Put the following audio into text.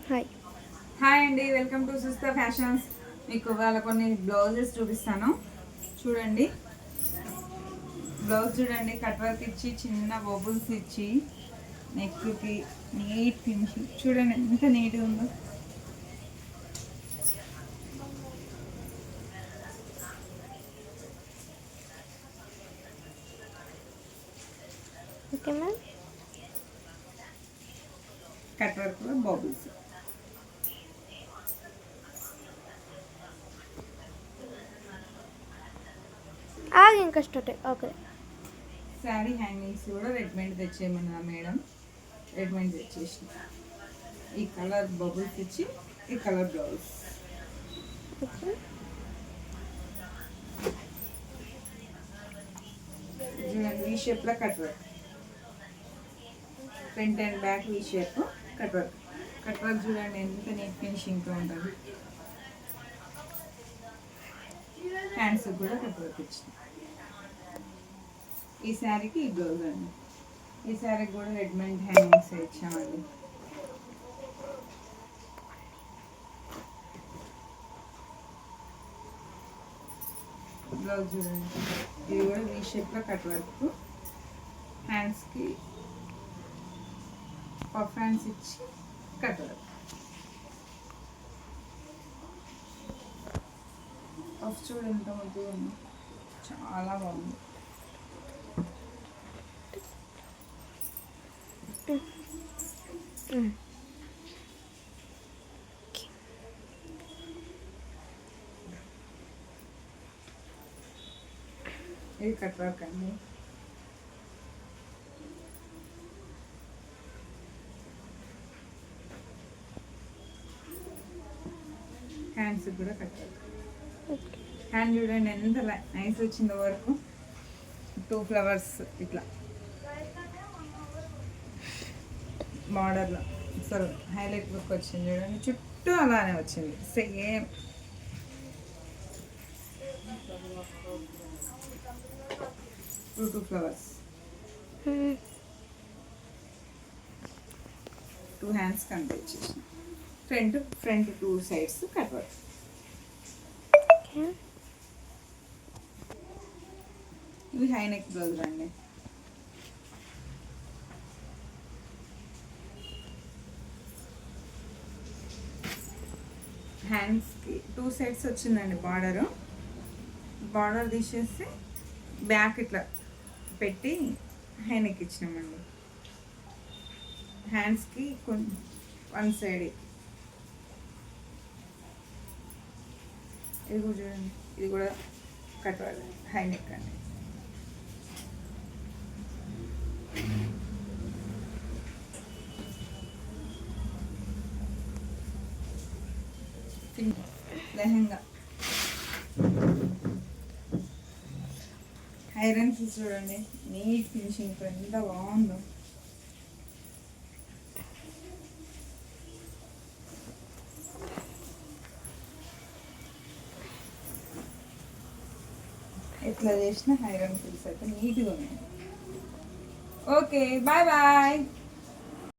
Hi hi అండి, welcome to సుస్తా fashions. మీకు వాళ్ళ కొన్ని బ్లౌజెస్ చూపిస్తాను. చూడండి, బ్లౌజ్ చూడండి, కట్ వర్క్ ఇచ్చి చిన్న బబుల్స్ ఇచ్చి నెక్కి నీట్ ఫినిషింగ్ చూడండి ఎంత నీట్గా ఉందో. Okay ma'am. Cut work bubbles ఇంకా స్టార్ట్ ఓకే. శారీ హ్యాంగింగ్స్ కూడా రెడీమేడ్ తెచ్చేయమన్నా మేడం, రెడీమేడ్ తెచ్చేసి ఈ కలర్ బబుల్స్ ఇచ్చి ఈ కలర్ బ్లౌజ్ చూడండి. ఈ షేప్లో cut work, front and back ఈ shape cut work. Cut work చూడండి ఎంత నీట్ ఫినిషింగ్తో ఉంటుంది. హ్యాండ్స్ కూడా కట్ వర్క్ ఇచ్చింది. ఈ శారీకి ఈ బ్లౌజ్ అండి. ఈ శారీకి కూడా రెడీమేడ్ హ్యాంగింగ్స్ ఇచ్చామండి. బ్లౌజ్ చూడండి, ఇది కూడా ఈ షేప్లో కట్ వర్క్. హ్యాండ్స్కి పఫ్ హ్యాండ్స్ ఇచ్చి కట్ వర్క్. పఫ్ చూడండి ఎంత ముద్దుగా ఉంది, చాలా బాగుంది. ఇది కట్ వర్క్ అండి. హ్యాండ్స్ కూడా కట్ వర్క్. హ్యాండ్ చూడండి ఎంత నైస్ వచ్చిందో వరకు. 2 ఫ్లవర్స్ ఇట్లా బార్డర్లో అసలు హైలైట్ లుక్ వచ్చింది చూడండి. చుట్టూ అలానే వచ్చింది same. Two flowers, 2 hands complete చేసిన. Front 2 sides cut work. ఇవి హై నెక్ బ్లౌజ్ అండి. హ్యాండ్స్కి 2 సైడ్స్ వచ్చిందండి బార్డర్ తీసేసి బ్యాక్ ఇట్లా పెట్టి హై నెక్ ఇచ్చినామండి. హ్యాండ్స్కి 1 సైడ్. ఇది కూడా చూడండి, ఇది కూడా కట్ హై నెక్ అండి. లెహంగా ఐరన్స్ చూడండి నీట్ ఫినిషింగ్ ఎంత బాగుందో. ఎట్లా చేసిన ఐరన్ పీస్ అయితే నీట్గా ఉన్నాయి. Okay, bye bye.